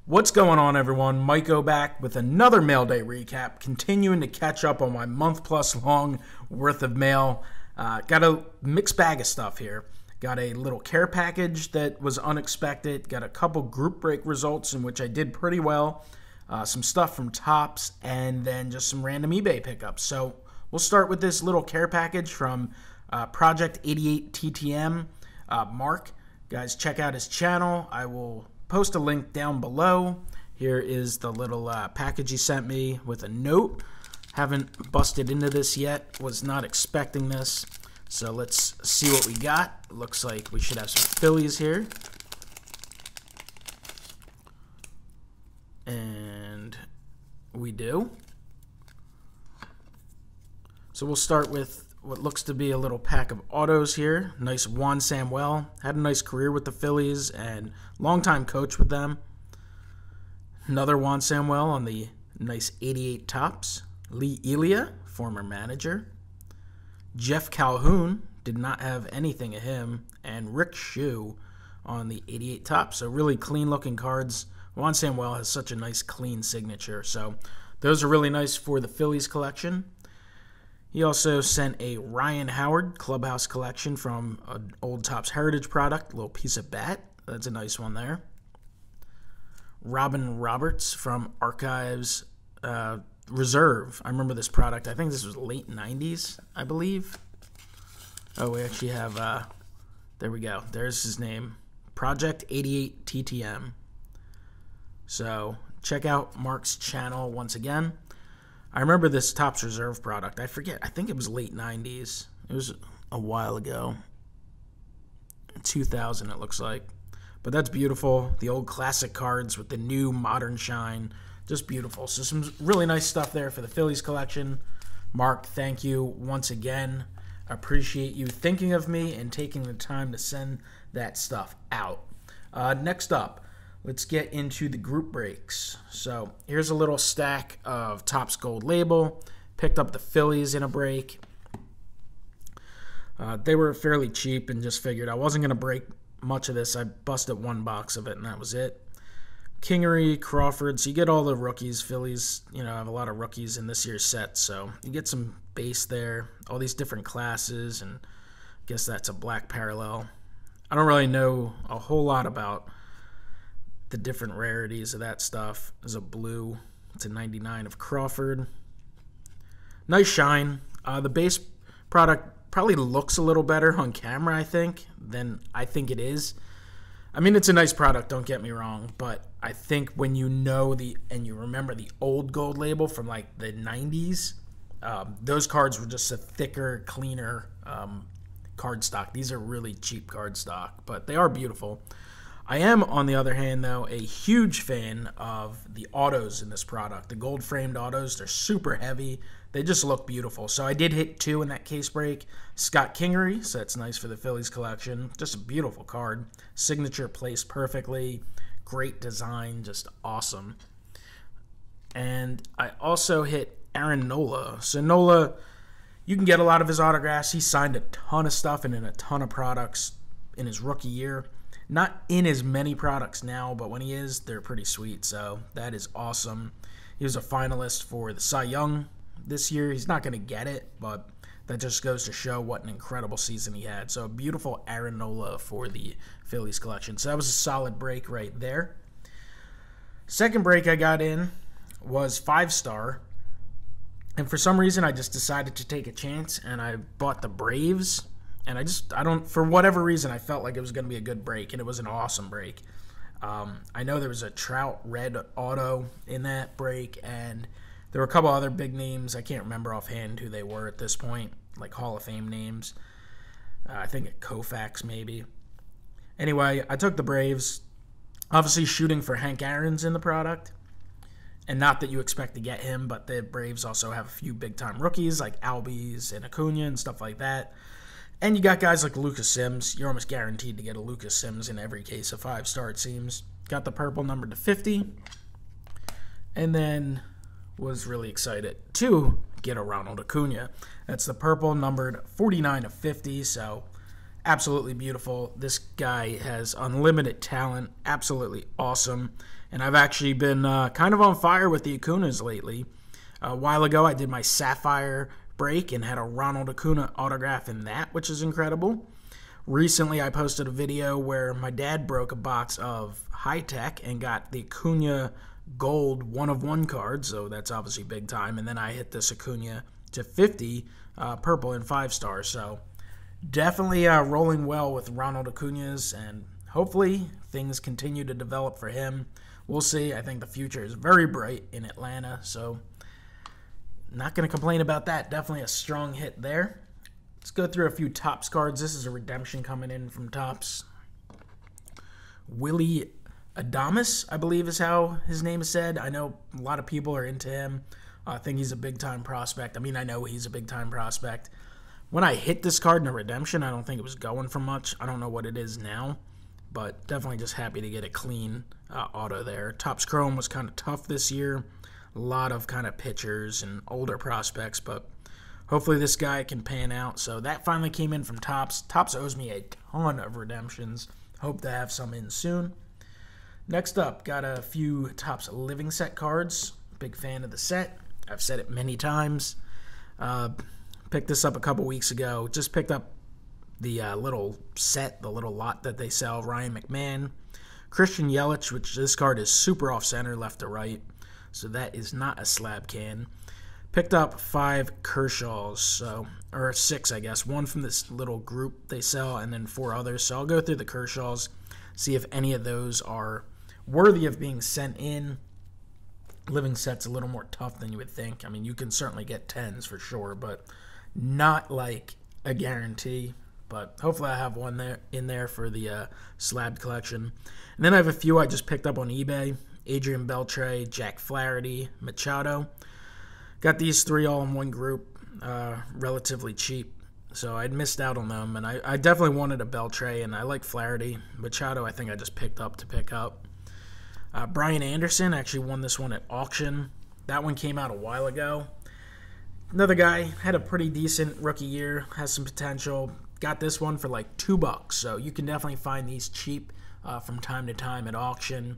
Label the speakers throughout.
Speaker 1: What's going on, everyone? MikeO back with another mail day recap, continuing to catch up on my month-plus long worth of mail. Got a mixed bag of stuff here. Got a little care package that was unexpected. Got a couple group break results in which I did pretty well. Some stuff from Topps, and then just some random eBay pickups. So we'll start with this little care package from Project 88 TTM. Mark, guys, check out his channel. I will post a link down below. Here is the little package he sent me with a note. Haven't busted into this yet. Was not expecting this. So let's see what we got. Looks like we should have some Phillies here. And we do. So we'll start with what looks to be a little pack of autos here. Nice Juan Samuel. Had a nice career with the Phillies and longtime coach with them. Another Juan Samuel on the nice 88 Topps. Lee Elia, former manager. Jeff Calhoun, did not have anything of him. And Rick Shue on the 88 Topps. So really clean looking cards. Juan Samuel has such a nice clean signature. So those are really nice for the Phillies collection. He also sent a Ryan Howard Clubhouse collection from an old Topps Heritage product, a little piece of bat. That's a nice one there. Robin Roberts from Archives Reserve. I remember this product. I think this was late 90s, I believe. Oh, we actually have, there we go. There's his name. Project 88 TTM. So check out Mark's channel once again. I remember this Topps Reserve product. I forget. I think it was late 90s. It was a while ago. 2000 it looks like. But that's beautiful. The old classic cards with the new modern shine. Just beautiful. So some really nice stuff there for the Phillies collection. Mark, thank you once again. Appreciate you thinking of me and taking the time to send that stuff out. Next up, let's get into the group breaks. So here's a little stack of Topps Gold Label. Picked up the Phillies in a break. They were fairly cheap and just figured I wasn't going to break much of this. I busted one box of it and that was it. Kingery, Crawford. So you get all the rookies. Phillies, have a lot of rookies in this year's set. So you get some base there. All these different classes. And I guess that's a black parallel. I don't really know a whole lot about the different rarities of that stuff. There's a blue. It's a 99 of Crawford. Nice shine. The base product probably looks a little better on camera, I think, than I think it is. I mean, it's a nice product, don't get me wrong, but I think when you know and you remember the old Gold Label from like the 90s, those cards were just a thicker, cleaner card stock. These are really cheap card stock, but they are beautiful. I am, on the other hand, though, a huge fan of the autos in this product. The gold-framed autos, they're super heavy. They just look beautiful. So I did hit 2 in that case break. Scott Kingery, so that's nice for the Phillies collection. Just a beautiful card. Signature placed perfectly. Great design, just awesome. And I also hit Aaron Nola. So Nola, you can get a lot of his autographs. He signed a ton of stuff and in a ton of products in his rookie year. Not in as many products now, but when he is, they're pretty sweet. So that is awesome. He was a finalist for the Cy Young this year. He's not going to get it, but that just goes to show what an incredible season he had. So a beautiful Aaron Nola for the Phillies collection. So that was a solid break right there. Second break I got in was 5-star. And for some reason, I just decided to take a chance, and I bought the Braves. And for whatever reason, I felt like it was going to be a good break, and it was an awesome break. I know there was a Trout red auto in that break, and there were a couple other big names. I can't remember offhand who they were at this point, like Hall of Fame names. I think at Koufax maybe. Anyway, I took the Braves, obviously shooting for Hank Aaron's in the product. And not that you expect to get him, but the Braves also have a few big-time rookies like Albies and Acuna and stuff like that. And you got guys like Lucas Sims. You're almost guaranteed to get a Lucas Sims in every case of 5-star, it seems. Got the purple numbered to 50. And then was really excited to get a Ronald Acuna. That's the purple numbered 49 of 50. So absolutely beautiful. This guy has unlimited talent. Absolutely awesome. And I've actually been kind of on fire with the Acunas lately. A while ago, I did my Sapphire break and had a Ronald Acuna autograph in that, which is incredible. Recently, I posted a video where my dad broke a box of High Tech and got the Acuna Gold 1/1 card, so that's obviously big time. And then I hit this Acuna to 50 purple and 5 stars. So definitely rolling well with Ronald Acuna's, and hopefully things continue to develop for him. We'll see. I think the future is very bright in Atlanta, so not going to complain about that. Definitely a strong hit there. Let's go through a few Topps cards. This is a redemption coming in from Topps. Willie Adames, I believe is how his name is said. I know a lot of people are into him. I think he's a big-time prospect. I mean, I know he's a big-time prospect. When I hit this card in a redemption, I don't think it was going for much. I don't know what it is now, but definitely just happy to get a clean auto there. Topps Chrome was kind of tough this year. A lot of kind of pitchers and older prospects, but hopefully this guy can pan out. So that finally came in from Topps. Topps owes me a ton of redemptions. Hope to have some in soon. Next up, got a few Topps Living Set cards. Big fan of the set. I've said it many times. Picked this up a couple weeks ago. Just picked up the little set, the little lot that they sell. Ryan McMahon. Christian Yelich, which this card is super off-center, left to right. So that is not a slab can. Picked up 5 Kershaws, or 6, I guess. 1 from this little group they sell, and then 4 others. So I'll go through the Kershaws, see if any of those are worthy of being sent in. Living set's a little more tough than you would think. I mean, you can certainly get 10s for sure, but not like a guarantee. But hopefully I have one in there for the slabbed collection. And then I have a few I just picked up on eBay. Adrian Beltre, Jack Flaherty, Machado. Got these 3 all in one group, relatively cheap. So I'd missed out on them, and I definitely wanted a Beltre, and I like Flaherty. Machado, I think I just picked up to pick up. Brian Anderson actually won this one at auction. That one came out a while ago. Another guy, had a pretty decent rookie year, has some potential. Got this one for like $2, so you can definitely find these cheap from time to time at auction.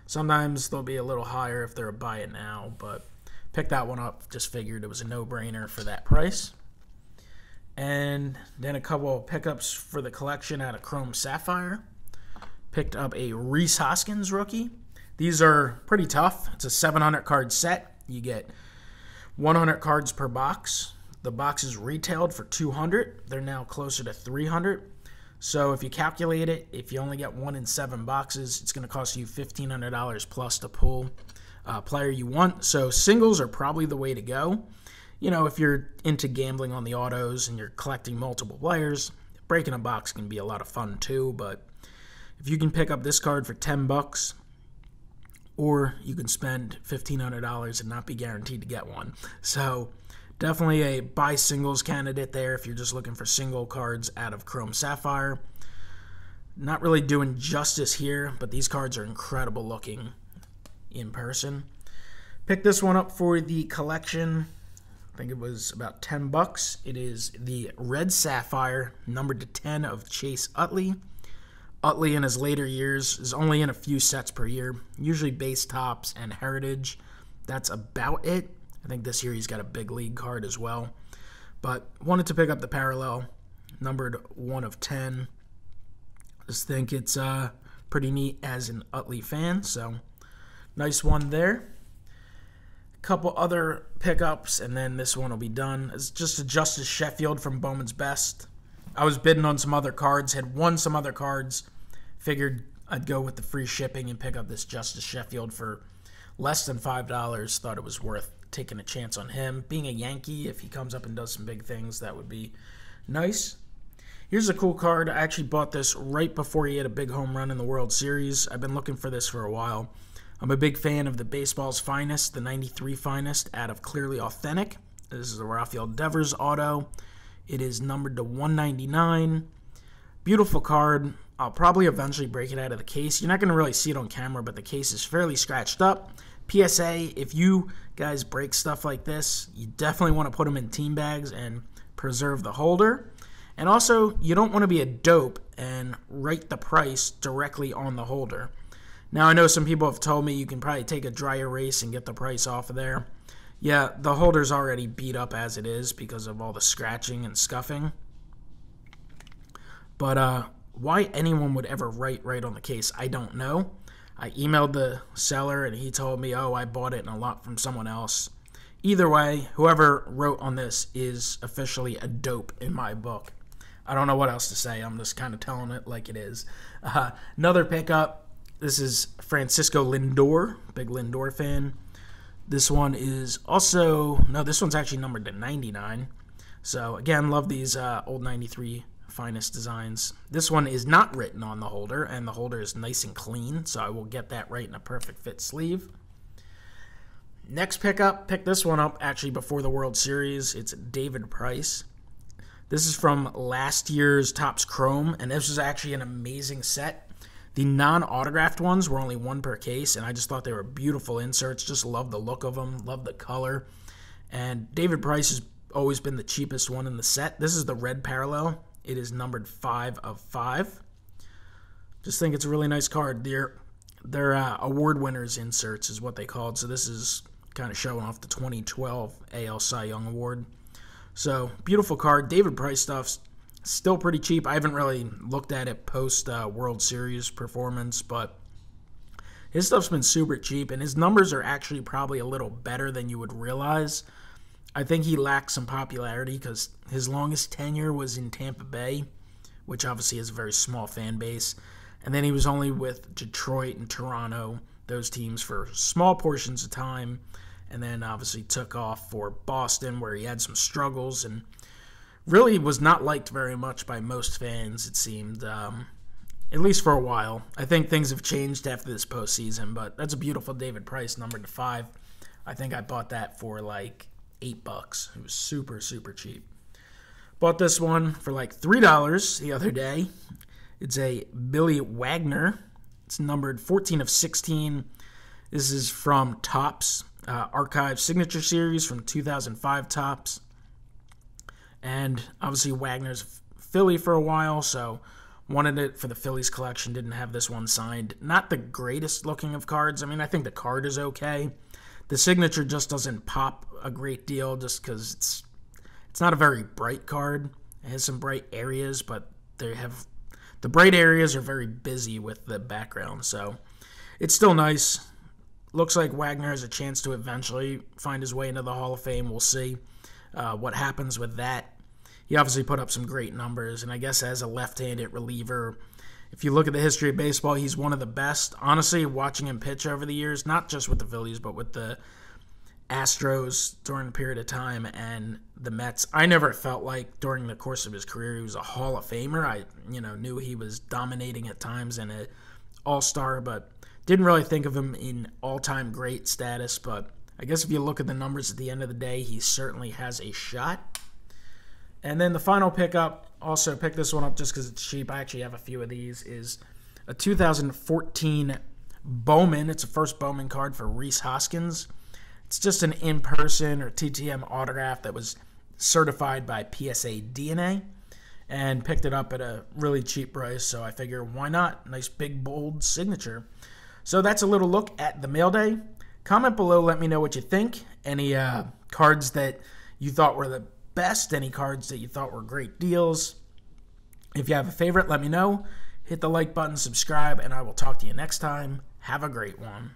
Speaker 1: Sometimes they'll be a little higher if they're a buy it now, but picked that one up. Just figured it was a no-brainer for that price. And then a couple of pickups for the collection out of Chrome Sapphire. Picked up a Rhys Hoskins rookie. These are pretty tough. It's a 700-card set. You get 100 cards per box. The box is retailed for $200. They're now closer to $300. So if you calculate it, if you only get 1 in 7 boxes, it's going to cost you $1,500 plus to pull a player you want. So singles are probably the way to go. You know, if you're into gambling on the autos and you're collecting multiple players, breaking a box can be a lot of fun too. But if you can pick up this card for $10, or you can spend $1,500 and not be guaranteed to get one. So definitely a buy singles candidate there if you're just looking for single cards out of Chrome Sapphire. Not really doing justice here, but these cards are incredible looking in person. Picked this one up for the collection. I think it was about $10. It is the Red Sapphire, numbered to 10 of Chase Utley. Utley in his later years is only in a few sets per year, usually base tops and heritage. That's about it. I think this year he's got a big league card as well. But wanted to pick up the parallel, numbered 1 of 10. Just think it's pretty neat as an Utley fan, so nice one there. A couple other pickups, and then this one will be done. It's just a Justice Sheffield from Bowman's Best. I was bidding on some other cards, had won some other cards. Figured I'd go with the free shipping and pick up this Justice Sheffield for less than $5. Thought it was worth taking a chance on him. Being a Yankee, if he comes up and does some big things, that would be nice. Here's a cool card. I actually bought this right before he had a big home run in the World Series. I've been looking for this for a while. I'm a big fan of the Baseball's Finest, the 93 Finest out of Clearly Authentic. This is a Rafael Devers auto. It is numbered to 199. Beautiful card. I'll probably eventually break it out of the case. You're not going to really see it on camera, but the case is fairly scratched up. PSA, if you guys break stuff like this, you definitely want to put them in team bags and preserve the holder. And also, you don't want to be a dope and write the price directly on the holder. Now, I know some people have told me you can probably take a dry erase and get the price off of there. Yeah, the holder's already beat up as it is because of all the scratching and scuffing. But why anyone would ever write right on the case, I don't know. I emailed the seller and he told me, oh, I bought it in a lot from someone else. Either way, whoever wrote on this is officially a dope in my book. I don't know what else to say. I'm just kind of telling it like it is. Another pickup. This is Francisco Lindor, big Lindor fan. This one is also, no, this one's actually numbered to 99. So again, love these old 93 finest designs. This one is not written on the holder, and the holder is nice and clean, so I will get that right in a perfect fit sleeve. Next pickup, pick this one up actually before the World Series. It's David Price. This is from last year's Topps Chrome, and this was actually an amazing set. The non-autographed ones were only one per case, and I just thought they were beautiful inserts. Just love the look of them, love the color. And David Price has always been the cheapest one in the set. This is the red parallel. It is numbered 5 of 5. Just think it's a really nice card. They're award winners inserts is what they called. So this is kind of showing off the 2012 AL Cy Young Award. So beautiful card. David Price stuff's still pretty cheap. I haven't really looked at it post World Series performance, but his stuff's been super cheap, and his numbers are actually probably a little better than you would realize. I think he lacks some popularity because his longest tenure was in Tampa Bay, which obviously has a very small fan base. And then he was only with Detroit and Toronto, those teams, for small portions of time. And then obviously took off for Boston, where he had some struggles and really was not liked very much by most fans, it seemed, at least for a while. I think things have changed after this postseason, but that's a beautiful David Price, numbered to 5. I think I bought that for like $8. It was super, super cheap. Bought this one for like $3 the other day. It's a Billy Wagner. It's numbered 14 of 16. This is from Topps Archive Signature Series from 2005 Topps. And obviously Wagner's Philly for a while, so wanted it for the Phillies collection. Didn't have this one signed. Not the greatest looking of cards. I mean, I think the card is okay. The signature just doesn't pop a great deal just because it's not a very bright card. It has some bright areas, but the bright areas are very busy with the background, so it's still nice. Looks like Wagner has a chance to eventually find his way into the Hall of Fame. We'll see what happens with that. He obviously put up some great numbers, and I guess as a left-handed reliever, if you look at the history of baseball, he's one of the best. Honestly, watching him pitch over the years, not just with the Phillies, but with the Astros during a period of time and the Mets, I never felt like during the course of his career he was a Hall of Famer. I knew he was dominating at times and an all-star, but didn't really think of him in all-time great status. But I guess if you look at the numbers at the end of the day, he certainly has a shot. And then the final pickup, also picked this one up just because it's cheap. I actually have a few of these, is a 2014 Bowman. It's a first Bowman card for Rhys Hoskins. It's just an in-person or TTM autograph that was certified by PSA DNA, and picked it up at a really cheap price, so I figure why not? Nice big bold signature. So that's a little look at the mail day. Comment below, let me know what you think. Any cards that you thought were the best, any cards that you thought were great deals. If you have a favorite, let me know. Hit the like button, subscribe, and I will talk to you next time. Have a great one.